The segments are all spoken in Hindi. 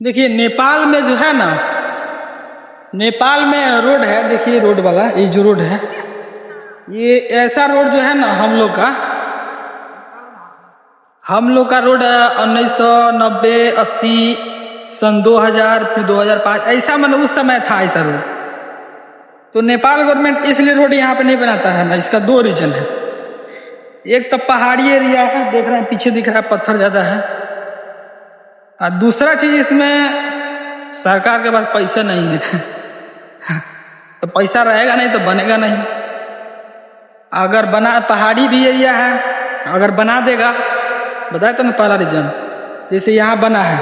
देखिए नेपाल में जो है ना, नेपाल में रोड है, देखिए रोड वाला, ये जो रोड है, ये ऐसा रोड जो है ना हम लोग का रोड है 1990, 80, सन 2000, फिर 2005, ऐसा मतलब उस समय था ऐसा रोड। तो नेपाल गवर्नमेंट इसलिए रोड यहाँ पे नहीं बनाता है ना, इसका दो रीजन है। एक तो पहाड़ी एरिया है, देख रहे हैं पीछे दिख रहा है पत्थर ज्यादा है, और दूसरा चीज इसमें सरकार के पास पैसा नहीं है तो पैसा रहेगा नहीं तो बनेगा नहीं। अगर बना, पहाड़ी भी एरिया है, अगर बना देगा, बताया तो ना पहला रीजन, जैसे यहाँ बना है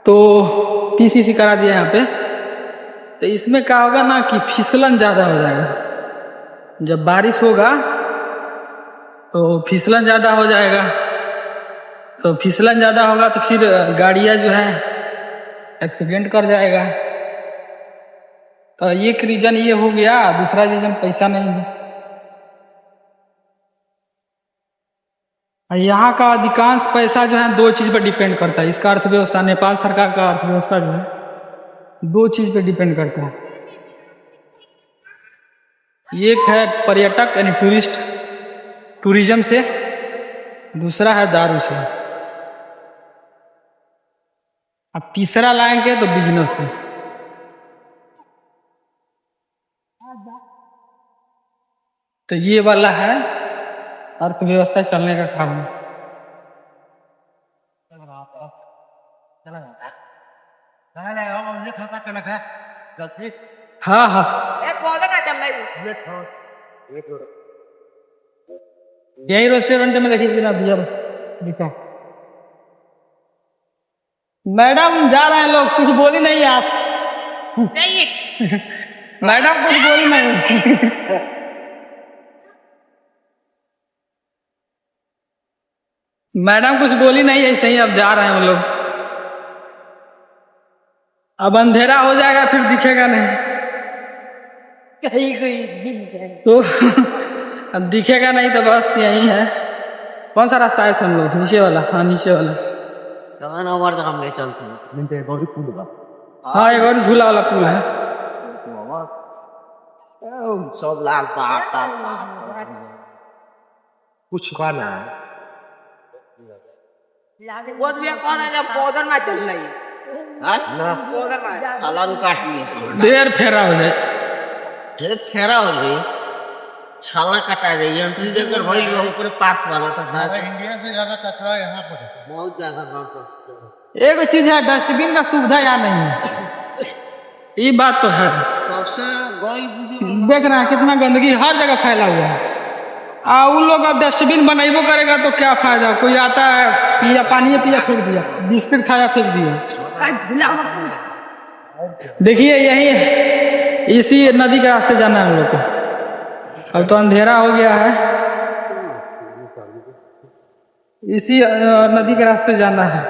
तो पीसीसी करा दिया यहाँ पे, तो इसमें क्या होगा ना कि फिसलन ज्यादा हो जाएगा। जब बारिश होगा तो फिसलन ज्यादा हो जाएगा, तो फिसलन ज्यादा होगा तो फिर गाड़ियां जो है एक्सीडेंट कर जाएगा। तो एक रीजन ये हो गया, दूसरा रीजन पैसा नहीं है। यहाँ का अधिकांश पैसा जो है दो चीज पर डिपेंड करता है, इसका अर्थव्यवस्था, नेपाल सरकार का अर्थव्यवस्था जो है दो चीज पे डिपेंड करता है। एक है पर्यटक यानी टूरिज्म से, दूसरा है दारू से, अब तीसरा लाएंगे तो बिजनेस से। तो ये वाला है अर्थव्यवस्था चलने का कारण। हाँ हाँ, यही रेस्टोरेंट में देखिए ना भैया दिखा। मैडम जा रहे हैं लोग, कुछ बोली नहीं आप नहीं मैडम कुछ बोली नहीं मैडम कुछ बोली नहीं, ऐसे ही अब जा रहे हैं हम लोग। अब अंधेरा हो जाएगा फिर दिखेगा नहीं कहीं तो अब दिखेगा नहीं तो बस यही है। कौन सा रास्ता आए थे हम लोग? नीचे वाला? हाँ नीचे वाला। हाँ एक और झूला वाला पुल है। सब लाल कुछ खाना देर फेरा हो जाए, ढेर छेरा हो गई, छाला कटा गई, एंट्री देकर भरी ऊपर पार्क वाला था। इंडिया से ज्यादा कचरा यहाँ पर है, बहुत ज्यादा। एक चीज है, डस्टबिन का सुविधा यहाँ नहीं है, ये बात तो है। सबसे देख रहे हैं कितना गंदगी हर जगह फैला हुआ है। उन लोग अब डस्टबिन बनाइबो करेगा तो क्या फायदा? कोई आता है पिया, पानी पिया फेंक दिया, बिस्किट खाया फेंक दिया। देखिए यही इसी नदी के रास्ते जाना है हम लोग को। अब तो अंधेरा हो गया है, इसी नदी के रास्ते जाना है।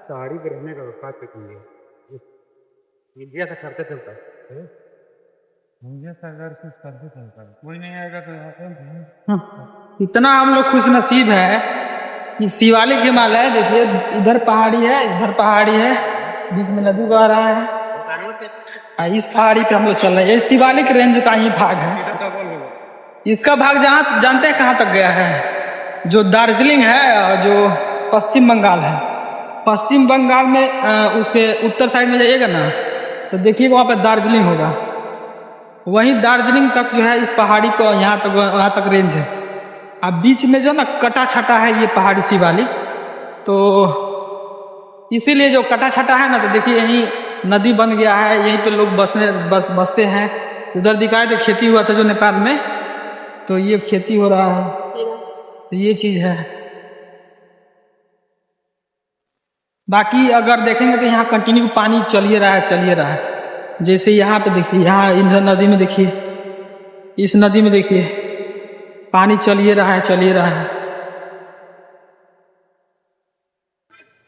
साड़ी के रहने का व्यवसाय पे इंडिया का करते चलता है, इंडिया सरकार से करते चलता है, कोई नहीं आएगा तो यहाँ पे। इतना हम लोग खुश नसीब है कि शिवालिक हिमालय, देखिए इधर पहाड़ी है, इधर पहाड़ी है, बीच में नदी बह रहा है, इस पहाड़ी पे हम लोग चल रहे हैं। ये शिवालिक रेंज का ही भाग है। इसका भाग जहाँ जानते हैं कहाँ तक गया है? जो दार्जिलिंग है और जो पश्चिम बंगाल है, पश्चिम बंगाल में उसके उत्तर साइड में जाइएगा ना तो देखिए वहाँ पर दार्जिलिंग होगा, वहीं दार्जिलिंग तक जो है इस पहाड़ी को यहाँ तक, वहाँ तक रेंज है। अब बीच में जो ना कटा छटा है ये पहाड़ी शिवालिक, तो इसीलिए जो कटा छटा है ना, तो देखिए यहीं नदी बन गया है, यहीं पे लोग बसते हैं। उधर दिखाए तो खेती हुआ था जो नेपाल में, तो ये खेती हो रहा है, तो ये चीज है। बाकी अगर देखेंगे तो यहाँ कंटिन्यू पानी चल ही रहा है। जैसे यहाँ पे देखिए, यहाँ इधर नदी में देखिए, इस नदी में देखिए पानी चल ही रहा है।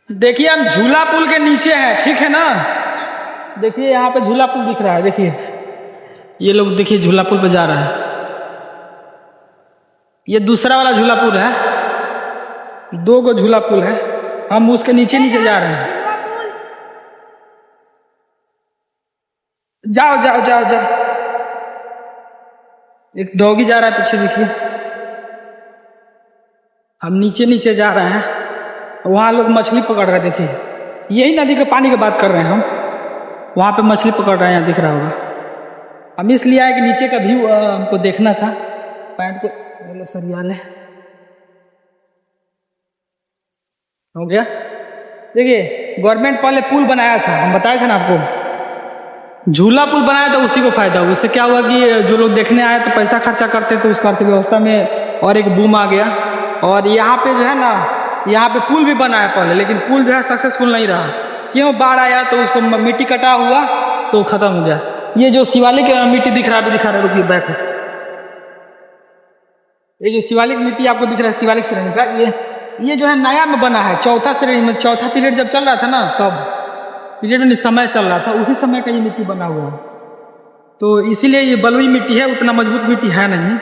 देखिए हम झूला पुल के नीचे हैं, ठीक है ना? देखिए यहाँ पे झूला पुल दिख रहा है, देखिए ये लोग देखिए झूला पुल पे जा रहा है। ये दूसरा वाला झूला पुल है, 2 झूला पुल है, हम उसके नीचे जा रहे हैं। जाओ जाओ जाओ जाओ। एक डॉगी जा रहा है पीछे, देखिए। हम नीचे नीचे जा रहे हैं, वहाँ लोग मछली पकड़ रहे हैं, देखिए। यही नदी के पानी की बात कर रहे हैं हम, वहाँ पे मछली पकड़ रहे हैं, यहाँ दिख रहा होगा। हम इसलिए आए कि नीचे का व्यू हमको देखना था। पैंट को पहले सरिया ले, हो गया। देखिए, गवर्नमेंट पहले पुल बनाया था, हम बताए थे ना आपको, झूला पुल बनाया था, उसी को फायदा हुआ। उससे क्या हुआ कि जो लोग देखने आए तो पैसा खर्चा करते, तो उसका अर्थव्यवस्था में और एक बूम आ गया। और यहाँ पे जो है ना, यहाँ पे पुल भी बनाया पहले, लेकिन पुल जो है सक्सेसफुल नहीं रहा। क्यों? बाढ़ आया तो उसको मिट्टी कटा हुआ तो खत्म हो गया। ये जो शिवालिक मिट्टी दिख रहा है, रुकिए बैक। ये जो शिवालिक मिट्टी आपको दिख रहा है, शिवालिक श्रेणी का, ये जो है नया में बना है, चौथा श्रेणी में। चौथा पीरियड जब चल रहा था ना, तब पीरियड में समय चल रहा था, उसी समय का ये मिट्टी बना हुआ है। तो इसीलिए ये बलुई मिट्टी है, उतना मजबूत मिट्टी है नहीं।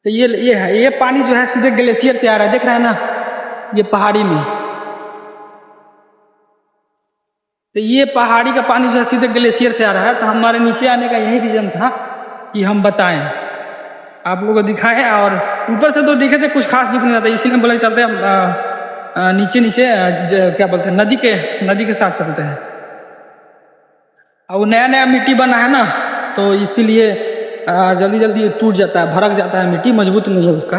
तो ये है, ये पानी जो है सीधे ग्लेशियर से आ रहा है, देख रहे हैं ना, ये पहाड़ी में। तो ये पहाड़ी का पानी जो है सीधे ग्लेशियर से आ रहा है। तो हमारे नीचे आने का यही रीजन था कि हम बताएं, आप लोगों को दिखाएं। और ऊपर से तो दिखे थे, कुछ खास दिख नहीं रहा था, इसीलिए बोले चलते हम नीचे नीचे क्या बोलते हैं, नदी के साथ चलते हैं। और वो नया नया मिट्टी बना है ना, तो इसीलिए जल्दी जल्दी टूट जाता है, भड़क जाता है मिट्टी, मजबूत नहीं है उसका।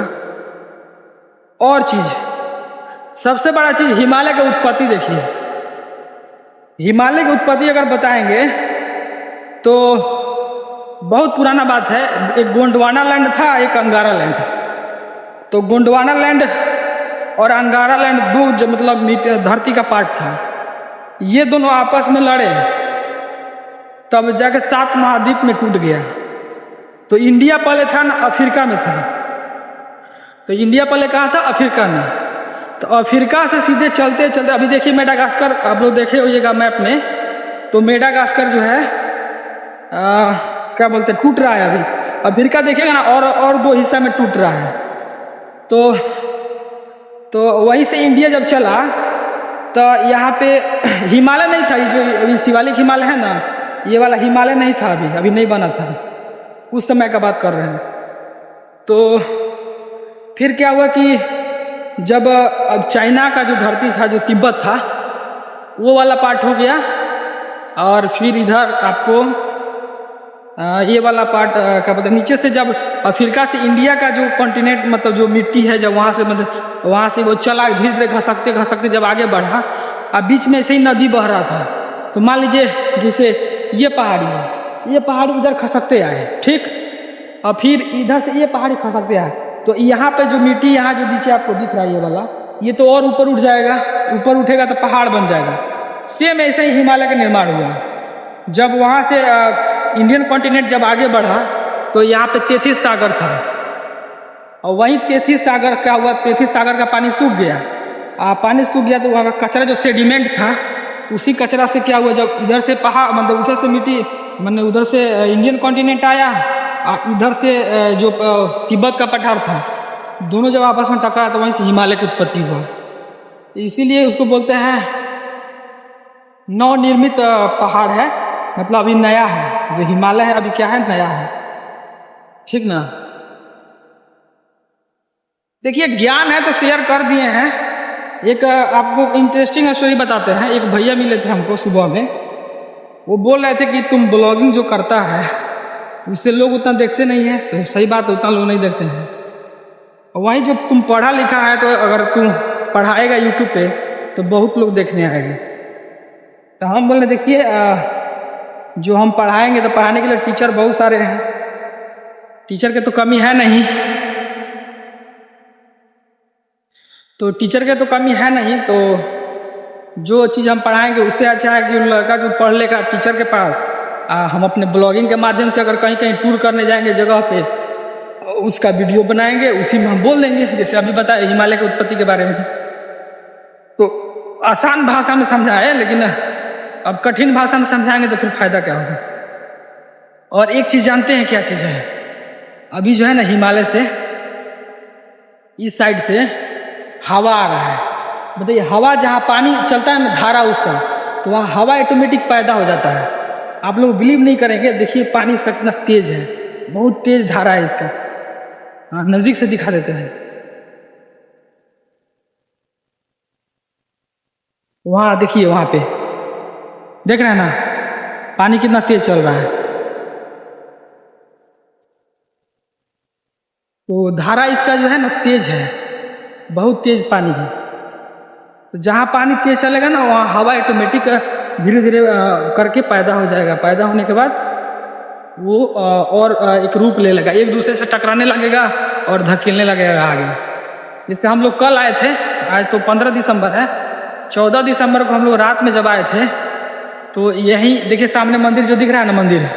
और चीज, सबसे बड़ा चीज, हिमालय की उत्पत्ति देखिए। हिमालय की उत्पत्ति अगर बताएंगे तो बहुत पुराना बात है। एक गोंडवाना लैंड था, एक अंगारा लैंड। तो गोंडवाना लैंड और अंगारा लैंड दो जो मतलब धरती का पार्ट था, ये दोनों आपस में लड़े, तब जाके 7 महाद्वीप में टूट गया। तो इंडिया पहले था ना, अफ्रीका में था। तो इंडिया पहले कहाँ था? अफ्रीका में। तो अफ्रीका से सीधे चलते चलते, अभी देखिए मेडागास्कर, आप लोग देखे होइएगा मैप में, तो मेडागास्कर जो है क्या बोलते हैं, टूट रहा है अभी। अफ्रीका देखिएगा ना, और 2 हिस्सा में टूट रहा है। तो वहीं से इंडिया जब चला, तो यहाँ पे हिमालय नहीं था। ये जो अभी शिवालिक हिमालय है ना, ये वाला हिमालय नहीं था, अभी नहीं बना था, उस समय का बात कर रहे हैं। तो फिर क्या हुआ कि जब अब चाइना का जो धरती था, जो तिब्बत था, वो वाला पार्ट हो गया। और फिर इधर आपको ये वाला पार्ट क्या बोलते हैं, नीचे से जब अफ्रीका से इंडिया का जो कॉन्टिनेंट, मतलब जो मिट्टी है, जब वहाँ से मतलब वहाँ से वो चला, धीरे धीरे घसकते जब आगे बढ़ा, अब बीच में से ही नदी बह रहा था। तो मान लीजिए जैसे ये पहाड़ी है, ये पहाड़ी इधर खसकते आए, ठीक, और फिर इधर से ये पहाड़ी खसकते आए। तो यहाँ पे जो मिट्टी, यहाँ जो नीचे आपको दिख रहा है ये वाला, ये तो और ऊपर उठ जाएगा, ऊपर उठेगा तो पहाड़ बन जाएगा। सेम ऐसे ही हिमालय का निर्माण हुआ। जब वहाँ से इंडियन कॉन्टिनेंट जब आगे बढ़ा, तो यहाँ पे 33 सागर था, और वहीं 33 सागर क्या हुआ, 33 सागर का पानी सूख गया। पानी सूख गया तो वहाँ का कचरा जो सेडिमेंट था, उसी कचरा से क्या हुआ, जब इधर से पहाड़ मतलब उधर से मिट्टी, मतलब उधर से इंडियन कॉन्टिनेंट आया, और इधर से जो तिब्बत का पठार था, दोनों जब आपस में टकरा तो वहीं से हिमालय की उत्पत्ति हुआ। इसीलिए उसको बोलते हैं नवनिर्मित पहाड़ है, मतलब अभी नया है। जो हिमालय है अभी क्या है, नया है, ठीक ना। देखिए, ज्ञान है तो शेयर कर दिए हैं। एक आपको इंटरेस्टिंग स्टोरी बताते हैं। एक भैया मिले थे हमको सुबह में, वो बोल रहे थे कि तुम ब्लॉगिंग जो करता है उससे लोग उतना देखते नहीं है। तो सही बात है, उतना लोग नहीं देखते हैं। वहीं जो तुम पढ़ा लिखा है, तो अगर तुम पढ़ाएगा यूट्यूब पे तो बहुत लोग देखने आएंगे। तो हम बोले देखिए, जो हम पढ़ाएंगे तो पढ़ाने के लिए टीचर बहुत सारे हैं, टीचर के तो कमी है नहीं। तो टीचर के तो कमी है नहीं, तो जो चीज़ हम पढ़ाएंगे उससे अच्छा है कि लड़का को पढ़ लेगा टीचर के पास। हम अपने ब्लॉगिंग के माध्यम से अगर कहीं कहीं टूर करने जाएंगे जगह पे, उसका वीडियो बनाएंगे, उसी में हम बोल देंगे। जैसे अभी बताए हिमालय की उत्पत्ति के बारे में, तो आसान भाषा में समझाए, लेकिन अब कठिन भाषा में समझाएंगे तो फिर फायदा क्या होगा। और एक चीज़ जानते हैं क्या चीज़ है, अभी जो है ना हिमालय से इस साइड से हवा आ रहा है। बताइए, हवा जहाँ पानी चलता है ना, धारा उसका, तो वहाँ हवा ऑटोमेटिक पैदा हो जाता है। आप लोग बिलीव नहीं करेंगे, देखिए पानी इसका कितना तेज है, बहुत तेज धारा है इसका। हाँ, नजदीक से दिखा देते हैं। वहाँ देखिए, वहाँ पे देख रहे हैं ना, पानी कितना तेज चल रहा है। तो धारा इसका जो है ना तेज है, बहुत तेज पानी की। तो जहाँ पानी तेज चलेगा ना वहाँ हवा ऑटोमेटिक धीरे धीरे करके पैदा हो जाएगा। पैदा होने के बाद वो एक रूप ले लेगा, एक दूसरे से टकराने लगेगा और धकेलने लगेगा आगे। जैसे हम लोग कल आए थे, आज तो 15 दिसंबर है, 14 दिसंबर को हम लोग रात में जब आए थे तो यही देखिए सामने मंदिर जो दिख रहा है ना, मंदिर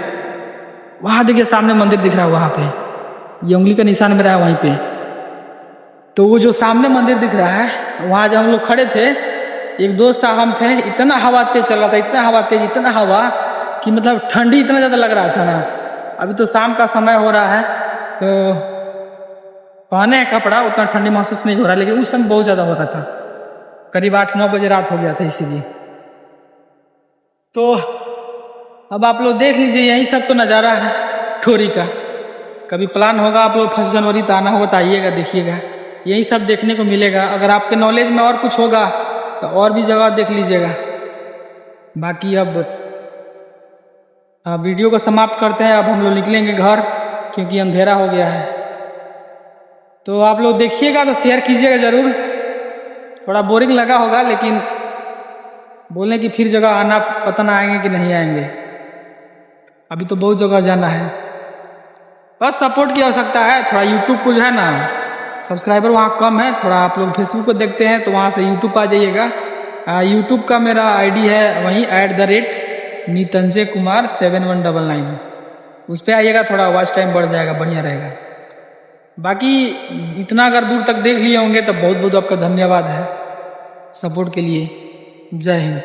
वहाँ देखिए सामने मंदिर दिख रहा है, वहाँ पे ये उंगली का निशान मेरा है वहीं पे। तो वो जो सामने मंदिर दिख रहा है वहाँ जब हम लोग खड़े थे, एक दोस्त था, हम थे, इतना हवा तेज चल रहा था, इतना हवा तेज, इतना हवा कि मतलब ठंडी इतना ज़्यादा लग रहा था ना। अभी तो शाम का समय हो रहा है तो पहने हैं कपड़ा, उतना ठंडी महसूस नहीं हो रहा, लेकिन उस समय बहुत ज़्यादा हो रहा था। करीब 8-9 बजे रात हो गया था इसीलिए। तो अब आप लोग देख लीजिए, यही सब तो नज़ारा है ठोरी का। कभी प्लान होगा आप लोग 1 जनवरी तो आना होगा तो आइएगा, देखिएगा, यही सब देखने को मिलेगा। अगर आपके नॉलेज में और कुछ होगा तो और भी जगह देख लीजिएगा। बाकी अब वीडियो को समाप्त करते हैं। अब हम लोग निकलेंगे घर क्योंकि अंधेरा हो गया है। तो आप लोग देखिएगा तो शेयर कीजिएगा ज़रूर। थोड़ा बोरिंग लगा होगा लेकिन बोलें कि फिर जगह आना, पता ना आएंगे कि नहीं आएंगे। अभी तो बहुत जगह जाना है, बस सपोर्ट की आवश्यकता है। थोड़ा यूट्यूब को जो है ना सब्सक्राइबर वहाँ कम है, थोड़ा आप लोग फेसबुक को देखते हैं तो वहाँ से यूट्यूब आ जाइएगा। यूट्यूब का मेरा आईडी है वहीं @नितंजय कुमार 7199, उस पर आइएगा, थोड़ा वॉच टाइम बढ़ जाएगा, बढ़िया रहेगा। बाकी इतना अगर दूर तक देख लिए होंगे तो बहुत बहुत आपका धन्यवाद है सपोर्ट के लिए। जय हिंद।